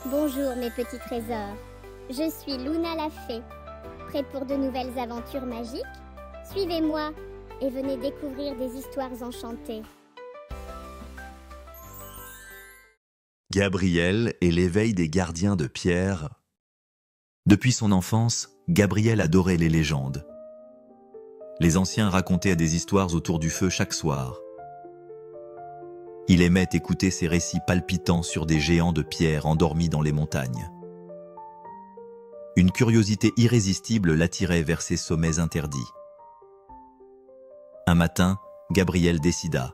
Bonjour mes petits trésors, je suis Luna la fée. Prête pour de nouvelles aventures magiques? Suivez-moi et venez découvrir des histoires enchantées. Gabriel et l'éveil des gardiens de pierre. Depuis son enfance, Gabriel adorait les légendes. Les anciens racontaient des histoires autour du feu chaque soir. Il aimait écouter ces récits palpitants sur des géants de pierre endormis dans les montagnes. Une curiosité irrésistible l'attirait vers ces sommets interdits. Un matin, Gabriel décida.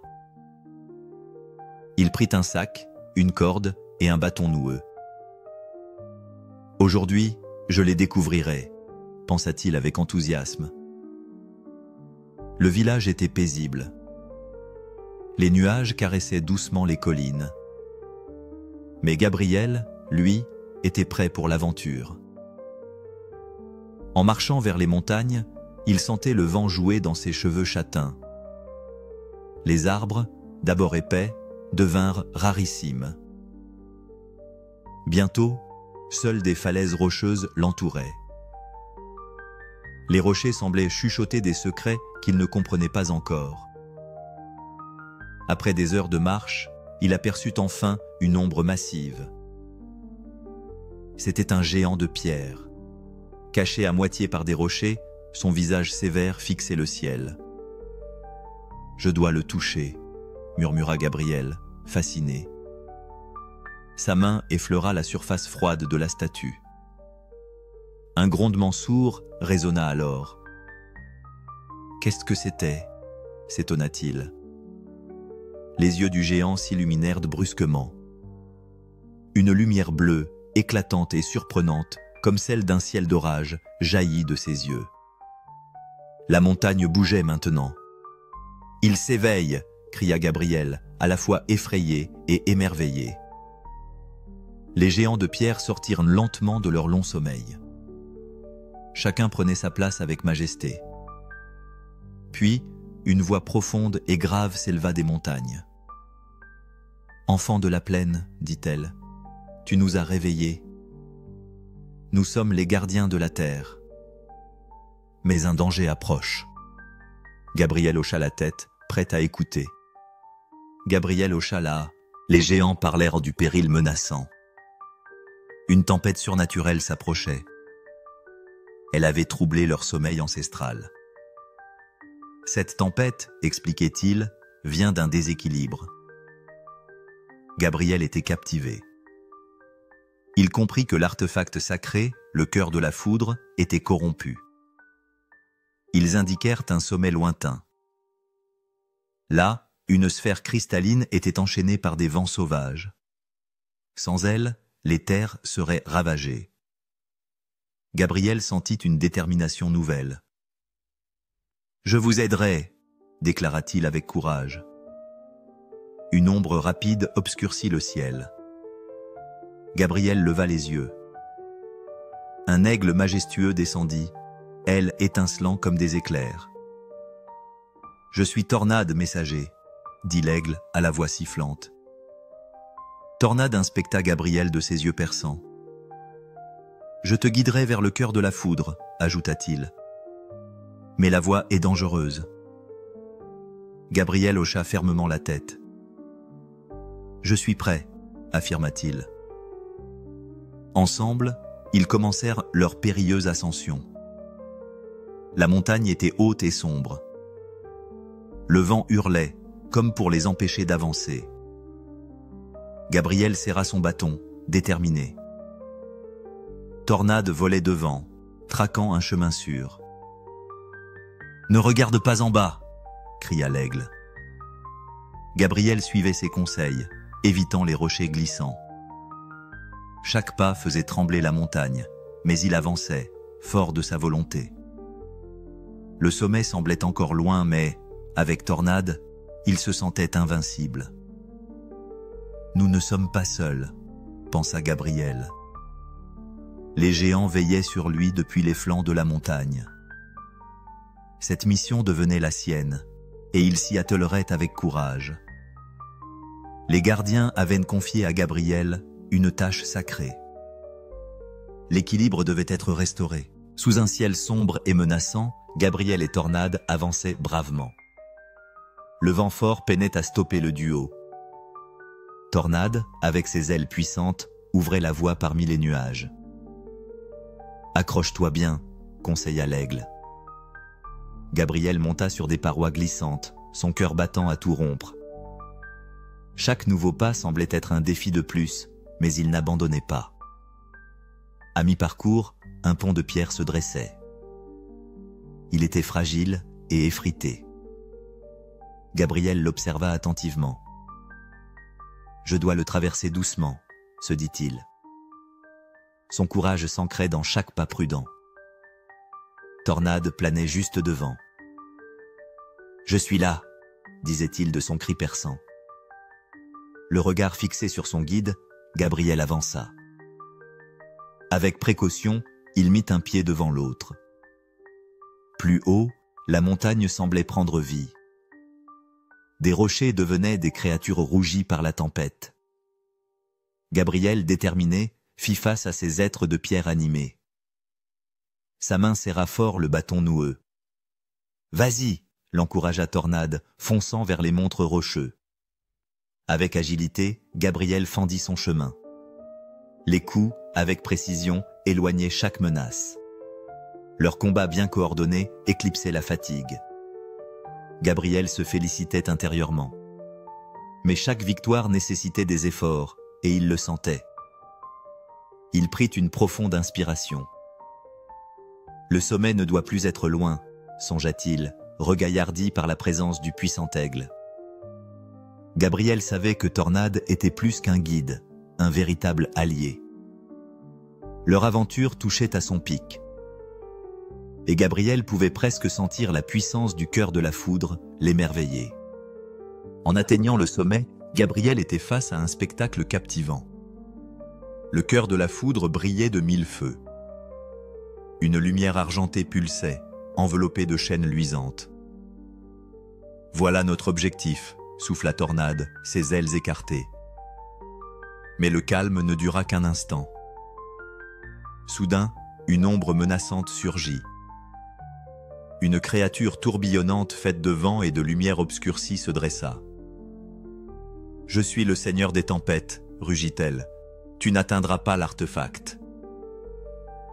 Il prit un sac, une corde et un bâton noueux. « Aujourd'hui, je les découvrirai », pensa-t-il avec enthousiasme. Le village était paisible. Les nuages caressaient doucement les collines. Mais Gabriel, lui, était prêt pour l'aventure. En marchant vers les montagnes, il sentait le vent jouer dans ses cheveux châtains. Les arbres, d'abord épais, devinrent rarissimes. Bientôt, seules des falaises rocheuses l'entouraient. Les rochers semblaient chuchoter des secrets qu'il ne comprenait pas encore. Après des heures de marche, il aperçut enfin une ombre massive. C'était un géant de pierre. Caché à moitié par des rochers, son visage sévère fixait le ciel. « Je dois le toucher », murmura Gabriel, fasciné. Sa main effleura la surface froide de la statue. Un grondement sourd résonna alors. « Qu'est-ce que c'était » s'étonna-t-il. Les yeux du géant s'illuminèrent brusquement. Une lumière bleue, éclatante et surprenante, comme celle d'un ciel d'orage, jaillit de ses yeux. La montagne bougeait maintenant. « Il s'éveille !» cria Gabriel, à la fois effrayé et émerveillé. Les géants de pierre sortirent lentement de leur long sommeil. Chacun prenait sa place avec majesté. Puis, une voix profonde et grave s'éleva des montagnes. « Enfant de la plaine, dit-elle, tu nous as réveillés. Nous sommes les gardiens de la terre. Mais un danger approche. » Gabriel hocha la tête, prêt à écouter. Gabriel hocha la... Les géants parlèrent du péril menaçant. Une tempête surnaturelle s'approchait. Elle avait troublé leur sommeil ancestral. Cette tempête, expliquait-il, vient d'un déséquilibre. Gabriel était captivé. Il comprit que l'artefact sacré, le cœur de la foudre, était corrompu. Ils indiquèrent un sommet lointain. Là, une sphère cristalline était enchaînée par des vents sauvages. Sans elle, les terres seraient ravagées. Gabriel sentit une détermination nouvelle. « Je vous aiderai », déclara-t-il avec courage. Une ombre rapide obscurcit le ciel. Gabriel leva les yeux. Un aigle majestueux descendit, ailes étincelant comme des éclairs. « Je suis Tornade, messager », dit l'aigle à la voix sifflante. Tornade inspecta Gabriel de ses yeux perçants. « Je te guiderai vers le cœur de la foudre », ajouta-t-il. « Mais la voie est dangereuse. » Gabriel hocha fermement la tête. « Je suis prêt », affirma-t-il. Ensemble, ils commencèrent leur périlleuse ascension. La montagne était haute et sombre. Le vent hurlait, comme pour les empêcher d'avancer. Gabriel serra son bâton, déterminé. Tornade volait devant, traquant un chemin sûr. « Ne regarde pas en bas !» cria l'aigle. Gabriel suivait ses conseils, évitant les rochers glissants. Chaque pas faisait trembler la montagne, mais il avançait, fort de sa volonté. Le sommet semblait encore loin, mais, avec Tornade, il se sentait invincible. « Nous ne sommes pas seuls », pensa Gabriel. Les géants veillaient sur lui depuis les flancs de la montagne. Cette mission devenait la sienne, et il s'y attelerait avec courage. Les gardiens avaient confié à Gabriel une tâche sacrée. L'équilibre devait être restauré. Sous un ciel sombre et menaçant, Gabriel et Tornade avançaient bravement. Le vent fort peinait à stopper le duo. Tornade, avec ses ailes puissantes, ouvrait la voie parmi les nuages. « Accroche-toi bien », conseilla l'aigle. Gabriel monta sur des parois glissantes, son cœur battant à tout rompre. Chaque nouveau pas semblait être un défi de plus, mais il n'abandonnait pas. À mi-parcours, un pont de pierre se dressait. Il était fragile et effrité. Gabriel l'observa attentivement. « Je dois le traverser doucement », se dit-il. Son courage s'ancrait dans chaque pas prudent. Tornade planait juste devant. « Je suis là », disait-il de son cri perçant. Le regard fixé sur son guide, Gabriel avança. Avec précaution, il mit un pied devant l'autre. Plus haut, la montagne semblait prendre vie. Des rochers devenaient des créatures rougies par la tempête. Gabriel, déterminé, fit face à ces êtres de pierre animés. Sa main serra fort le bâton noueux. « Vas-y !» l'encouragea Tornade, fonçant vers les montres rocheux. Avec agilité, Gabriel fendit son chemin. Les coups, avec précision, éloignaient chaque menace. Leur combat bien coordonné éclipsait la fatigue. Gabriel se félicitait intérieurement. Mais chaque victoire nécessitait des efforts, et il le sentait. Il prit une profonde inspiration. Le sommet ne doit plus être loin, songea-t-il, regaillardi par la présence du puissant aigle. Gabriel savait que Tornade était plus qu'un guide, un véritable allié. Leur aventure touchait à son pic. Et Gabriel pouvait presque sentir la puissance du cœur de la foudre l'émerveiller. En atteignant le sommet, Gabriel était face à un spectacle captivant. Le cœur de la foudre brillait de mille feux. Une lumière argentée pulsait, enveloppée de chaînes luisantes. « Voilà notre objectif », souffla Tornade, ses ailes écartées. Mais le calme ne dura qu'un instant. Soudain, une ombre menaçante surgit. Une créature tourbillonnante faite de vent et de lumière obscurcie se dressa. « Je suis le seigneur des tempêtes, » rugit-elle. « Tu n'atteindras pas l'artefact. »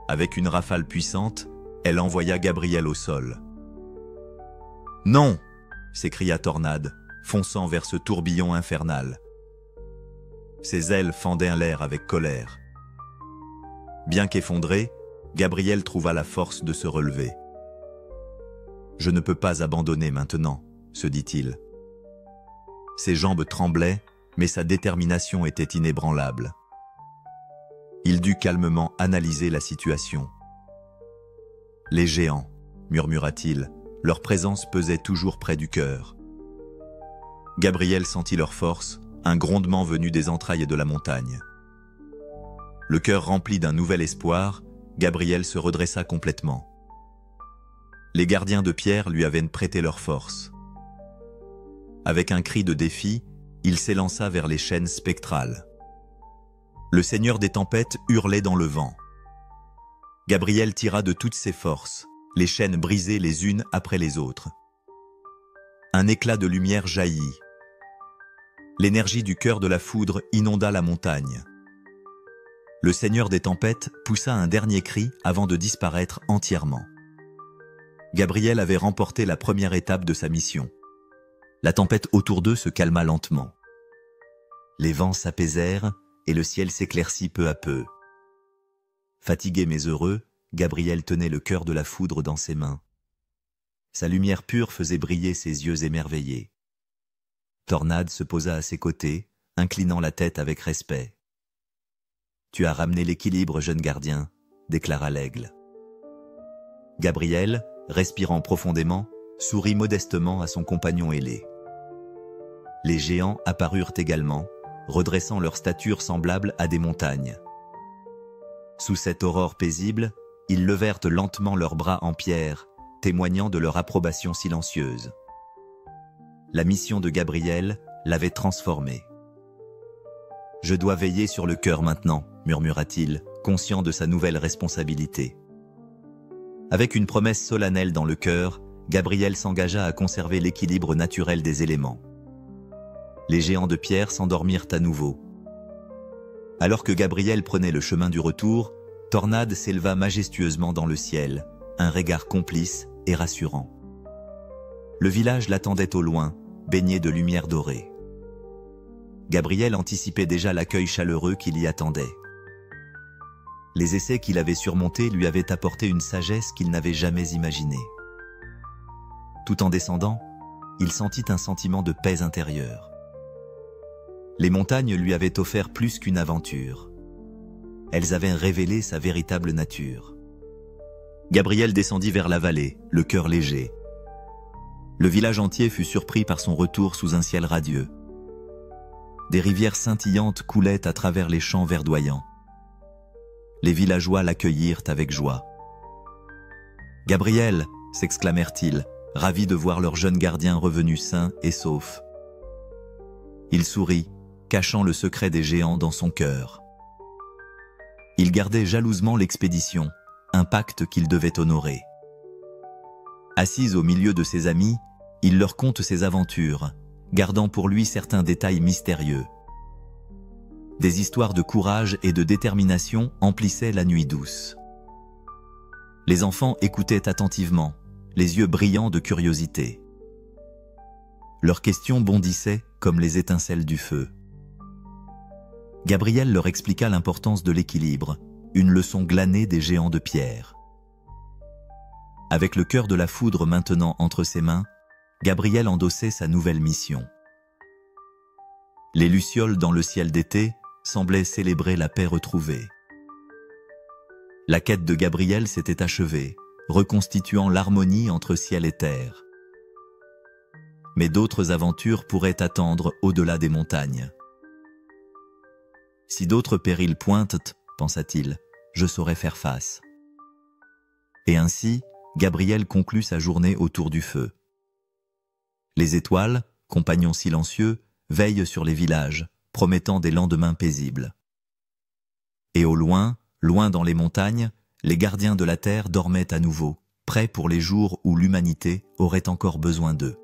Avec une rafale puissante, elle envoya Gabriel au sol. « Non !» s'écria Tornade, fonçant vers ce tourbillon infernal. Ses ailes fendaient l'air avec colère. Bien qu'effondré, Gabriel trouva la force de se relever. « Je ne peux pas abandonner maintenant », se dit-il. Ses jambes tremblaient, mais sa détermination était inébranlable. Il dut calmement analyser la situation. « Les géants », murmura-t-il, leur présence pesait toujours près du cœur. Gabriel sentit leur force, un grondement venu des entrailles de la montagne. Le cœur rempli d'un nouvel espoir, Gabriel se redressa complètement. Les gardiens de pierre lui avaient prêté leur force. Avec un cri de défi, il s'élança vers les chaînes spectrales. Le seigneur des tempêtes hurlait dans le vent. Gabriel tira de toutes ses forces, les chaînes brisées les unes après les autres. Un éclat de lumière jaillit. L'énergie du cœur de la foudre inonda la montagne. Le seigneur des tempêtes poussa un dernier cri avant de disparaître entièrement. Gabriel avait remporté la première étape de sa mission. La tempête autour d'eux se calma lentement. Les vents s'apaisèrent et le ciel s'éclaircit peu à peu. Fatigué mais heureux, Gabriel tenait le cœur de la foudre dans ses mains. Sa lumière pure faisait briller ses yeux émerveillés. Tornade se posa à ses côtés, inclinant la tête avec respect. « Tu as ramené l'équilibre, jeune gardien », déclara l'aigle. Gabriel, respirant profondément, sourit modestement à son compagnon ailé. Les géants apparurent également, redressant leur stature semblable à des montagnes. Sous cette aurore paisible, ils levèrent lentement leurs bras en pierre, témoignant de leur approbation silencieuse. La mission de Gabriel l'avait transformé. Je dois veiller sur le cœur maintenant, murmura-t-il, conscient de sa nouvelle responsabilité. Avec une promesse solennelle dans le cœur, Gabriel s'engagea à conserver l'équilibre naturel des éléments. Les géants de pierre s'endormirent à nouveau. Alors que Gabriel prenait le chemin du retour, Tornade s'éleva majestueusement dans le ciel, un regard complice et rassurant. Le village l'attendait au loin, baigné de lumière dorée. Gabriel anticipait déjà l'accueil chaleureux qui l'y attendait. Les essais qu'il avait surmontés lui avaient apporté une sagesse qu'il n'avait jamais imaginée. Tout en descendant, il sentit un sentiment de paix intérieure. Les montagnes lui avaient offert plus qu'une aventure. Elles avaient révélé sa véritable nature. Gabriel descendit vers la vallée, le cœur léger. Le village entier fut surpris par son retour sous un ciel radieux. Des rivières scintillantes coulaient à travers les champs verdoyants. Les villageois l'accueillirent avec joie. « Gabriel !» s'exclamèrent-ils, ravis de voir leur jeune gardien revenu sain et sauf. Il sourit, cachant le secret des géants dans son cœur. Il gardait jalousement l'expédition, un pacte qu'il devait honorer. Assis au milieu de ses amis, il leur conte ses aventures, gardant pour lui certains détails mystérieux. Des histoires de courage et de détermination emplissaient la nuit douce. Les enfants écoutaient attentivement, les yeux brillants de curiosité. Leurs questions bondissaient comme les étincelles du feu. Gabriel leur expliqua l'importance de l'équilibre, une leçon glanée des géants de pierre. Avec le cœur de la foudre maintenant entre ses mains, Gabriel endossait sa nouvelle mission. Les lucioles dans le ciel d'été semblaient célébrer la paix retrouvée. La quête de Gabriel s'était achevée, reconstituant l'harmonie entre ciel et terre. Mais d'autres aventures pourraient attendre au-delà des montagnes. Si d'autres périls pointent, pensa-t-il, je saurai faire face. Et ainsi, Gabriel conclut sa journée autour du feu. Les étoiles, compagnons silencieux, veillent sur les villages, promettant des lendemains paisibles. Et au loin, loin dans les montagnes, les gardiens de la terre dormaient à nouveau, prêts pour les jours où l'humanité aurait encore besoin d'eux.